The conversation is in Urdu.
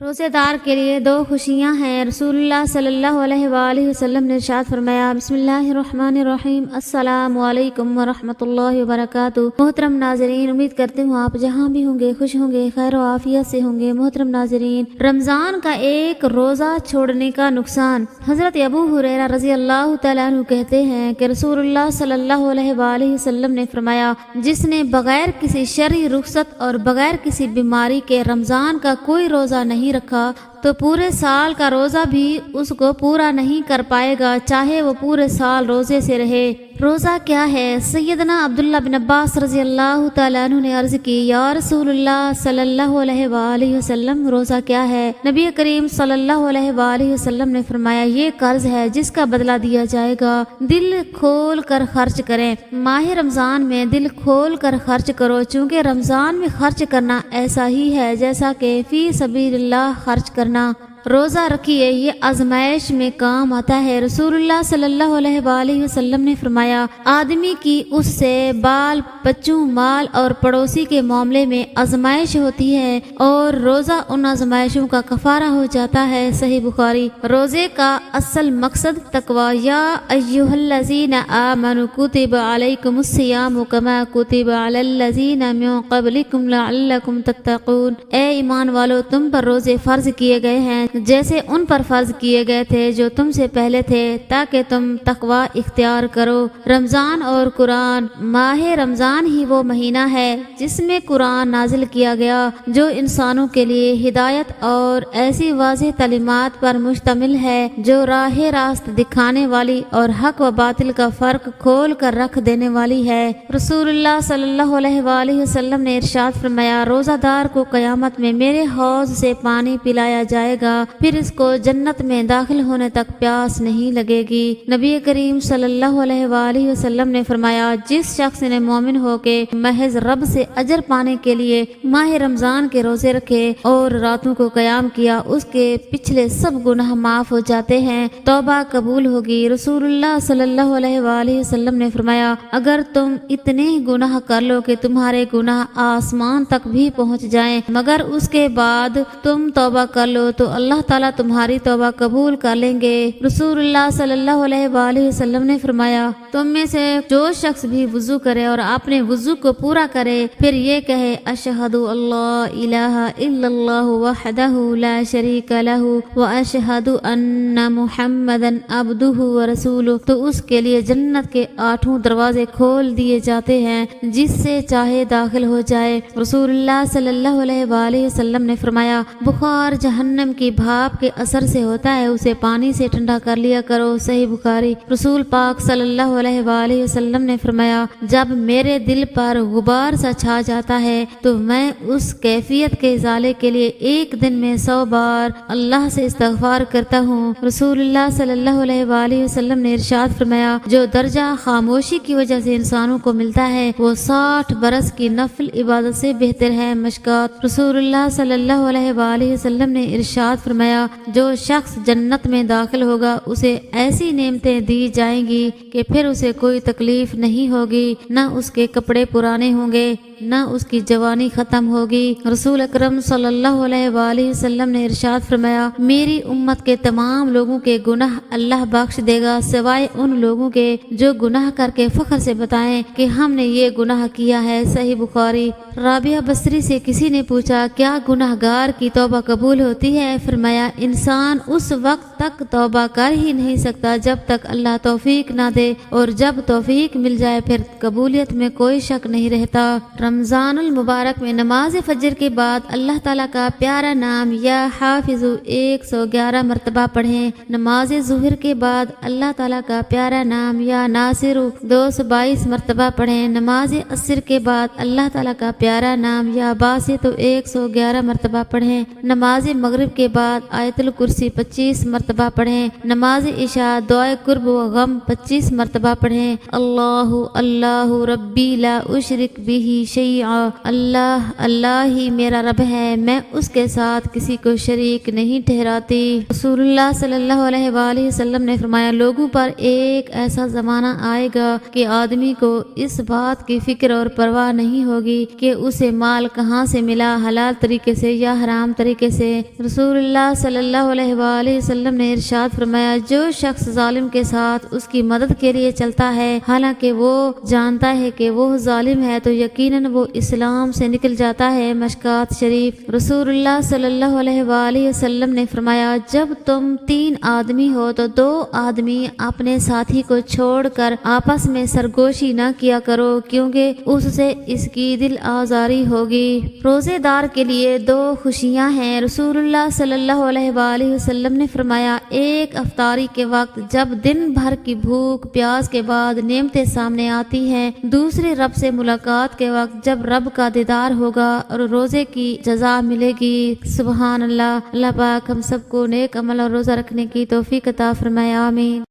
روزے دار کے لیے دو خوشیاں ہیں۔ رسول اللہ صلی اللہ علیہ وآلہ وسلم نے ارشاد فرمایا، بسم اللہ الرحمن الرحیم، السلام علیکم ورحمۃ اللہ وبرکاتہ۔ محترم ناظرین، امید کرتے ہوں آپ جہاں بھی ہوں گے خوش ہوں گے، خیر و عافیت سے ہوں گے۔ محترم ناظرین، رمضان کا ایک روزہ چھوڑنے کا نقصان۔ حضرت ابو ہریرہ رضی اللہ تعالیٰ عنہ کہتے ہیں کہ رسول اللہ صلی اللہ علیہ وآلہ وسلم نے فرمایا، جس نے بغیر کسی شرعی رخصت اور بغیر کسی بیماری کے رمضان کا کوئی روزہ نہیں رکھا تو پورے سال کا روزہ بھی اس کو پورا نہیں کر پائے گا، چاہے وہ پورے سال روزے سے رہے۔ روزہ کیا ہے؟ سیدنا عبداللہ بن عباس رضی اللہ تعالیٰ عنہ نے عرض کی، یا رسول اللہ صلی اللہ علیہ وآلہ وسلم، روزہ کیا ہے؟ نبی کریم صلی اللہ علیہ وآلہ وسلم نے فرمایا، یہ قرض ہے جس کا بدلہ دیا جائے گا، دل کھول کر خرچ کریں۔ ماہ رمضان میں دل کھول کر خرچ کرو، چونکہ رمضان میں خرچ کرنا ایسا ہی ہے جیسا کہ فی سبیل اللہ خرچ کرنا۔ روزہ رکھیے، یہ آزمائش میں کام آتا ہے۔ رسول اللہ صلی اللہ علیہ وآلہ وسلم نے فرمایا، آدمی کی اس سے بال بچوں، مال اور پڑوسی کے معاملے میں آزمائش ہوتی ہے اور روزہ ان آزمائشوں کا کفارہ ہو جاتا ہے۔ صحیح بخاری۔ روزے کا اصل مقصد تقوی۔ یا ایھا الذین آمنوا کتب علیکم الصیام کما کتب علی الذین من قبلکم لعلکم تتقون۔ اے ایمان والو، تم پر روزے فرض کیے گئے ہیں جیسے ان پر فرض کیے گئے تھے جو تم سے پہلے تھے، تاکہ تم تقوی اختیار کرو۔ رمضان اور قرآن۔ ماہ رمضان ہی وہ مہینہ ہے جس میں قرآن نازل کیا گیا، جو انسانوں کے لیے ہدایت اور ایسی واضح تعلیمات پر مشتمل ہے جو راہ راست دکھانے والی اور حق و باطل کا فرق کھول کر رکھ دینے والی ہے۔ رسول اللہ صلی اللہ علیہ وآلہ وسلم نے ارشاد فرمایا، روزہ دار کو قیامت میں میرے حوض سے پانی پلایا جائے گا، پھر اس کو جنت میں داخل ہونے تک پیاس نہیں لگے گی۔ نبی کریم صلی اللہ علیہ وآلہ وسلم نے فرمایا، جس شخص نے مومن ہو کے محض رب سے اجر پانے کے لیے ماہ رمضان کے روزے رکھے اور راتوں کو قیام کیا، اس کے پچھلے سب گناہ معاف ہو جاتے ہیں، توبہ قبول ہوگی۔ رسول اللہ صلی اللہ علیہ وآلہ وسلم نے فرمایا، اگر تم اتنے گناہ کر لو کہ تمہارے گناہ آسمان تک بھی پہنچ جائیں، مگر اس کے بعد تم توبہ کر لو تو اللہ تعالیٰ تمہاری توبہ قبول کر لیں گے۔ رسول اللہ صلی اللہ علیہ وآلہ وسلم نے فرمایا، تم میں سے جو شخص بھی وضو کرے اور اپنے وضو کو پورا کرے، پھر یہ کہے، اشہد اللہ الہ الا اللہ وحدہ لا شریک لہ واشہد ان محمدا عبدہ ورسولہ، تو اس کے لیے جنت کے 8 دروازے کھول دیے جاتے ہیں، جس سے چاہے داخل ہو جائے۔ رسول اللہ صلی اللہ علیہ وآلہ وسلم نے فرمایا، بخار جہنم کی بھاپ کے اثر سے ہوتا ہے، اسے پانی سے ٹھنڈا کر لیا کرو۔ صحیح بخاری۔ رسول پاک صلی اللہ علیہ وآلہ وسلم نے فرمایا، جب میرے دل پر غبار سا چھا جاتا ہے تو میں اس کیفیت کے ازالے کے لیے ایک دن میں 100 بار اللہ سے استغفار کرتا ہوں۔ رسول اللہ صلی اللہ علیہ وآلہ وسلم نے ارشاد فرمایا، جو درجہ خاموشی کی وجہ سے انسانوں کو ملتا ہے وہ 60 برس کی نفل عبادت سے بہتر ہے۔ مشکات۔ رسول اللہ صلی اللہ علیہ وآلہ وسلم نے ارشاد فرمایا، جو شخص جنت میں داخل ہوگا اسے ایسی نعمتیں دی جائیں گی کہ پھر اسے کوئی تکلیف نہیں ہوگی، نہ اس کے کپڑے پرانے ہوں گے، نہ اس کی جوانی ختم ہوگی۔ رسول اکرم صلی اللہ علیہ وآلہ وسلم نے ارشاد فرمایا، میری امت کے تمام لوگوں کے گناہ اللہ بخش دے گا، سوائے ان لوگوں کے جو گناہ کر کے فخر سے بتائیں کہ ہم نے یہ گناہ کیا ہے۔ صحیح بخاری۔ رابعہ بصری سے کسی نے پوچھا، کیا گناہ گار کی توبہ قبول ہوتی ہے؟ فرمایا، انسان اس وقت تک توبہ کر ہی نہیں سکتا جب تک اللہ توفیق نہ دے، اور جب توفیق مل جائے پھر قبولیت میں کوئی شک نہیں رہتا۔ رمضان المبارک میں نماز فجر کے بعد اللہ تعالیٰ کا پیارا نام یا حافظ 111 مرتبہ پڑھیں۔ نماز ظہر کے بعد اللہ تعالیٰ کا پیارا نام یا ناصر 222 مرتبہ پڑھیں۔ نماز عصر کے بعد اللہ تعالیٰ کا پیارا نام یا باسط 111 مرتبہ پڑھیں۔ نماز مغرب کے بعد آیت الکرسی 25 مرتبہ پڑھیں۔ نماز عشاء دعائے قرب و غم 25 مرتبہ پڑھیں۔ اللہ اللہ ربی لا اشرک بہ شيئا، اللہ اللہ ہی میرا رب ہے، میں اس کے ساتھ کسی کو شریک نہیں ٹھہراتی۔ رسول اللہ صلی اللہ علیہ وآلہ وسلم نے فرمایا، لوگوں پر ایک ایسا زمانہ آئے گا کہ آدمی کو اس بات کی فکر اور پرواہ نہیں ہوگی کہ اسے مال کہاں سے ملا، حلال طریقے سے یا حرام طریقے سے۔ رسول اللہ صلی اللہ علیہ وآلہ وسلم نے ارشاد فرمایا، جو شخص ظالم کے ساتھ اس کی مدد کے لیے چلتا ہے حالانکہ وہ جانتا ہے کہ وہ ظالم ہے تو یقیناً وہ اسلام سے نکل جاتا ہے۔ مشکات شریف۔ رسول اللہ صلی اللہ علیہ وآلہ وسلم نے فرمایا، جب تم 3 آدمی ہو تو 2 آدمی اپنے ساتھی کو چھوڑ کر آپس میں سرگوشی نہ کیا کرو، کیونکہ اس سے اس کی دل آزاری ہوگی۔ روزے دار کے لیے 2 خوشیاں ہیں۔ رسول اللہ صلی اللہ علیہ وآلہ وسلم نے فرمایا، ایک افطاری کے وقت جب دن بھر کی بھوک پیاس کے بعد نعمتیں سامنے آتی ہیں، دوسرے رب سے ملاقات کے وقت جب رب کا دیدار ہوگا اور روزے کی جزا ملے گی۔ سبحان اللہ۔ اللہ پاک ہم سب کو نیک عمل اور روزہ رکھنے کی توفیق عطا فرمائے، آمین۔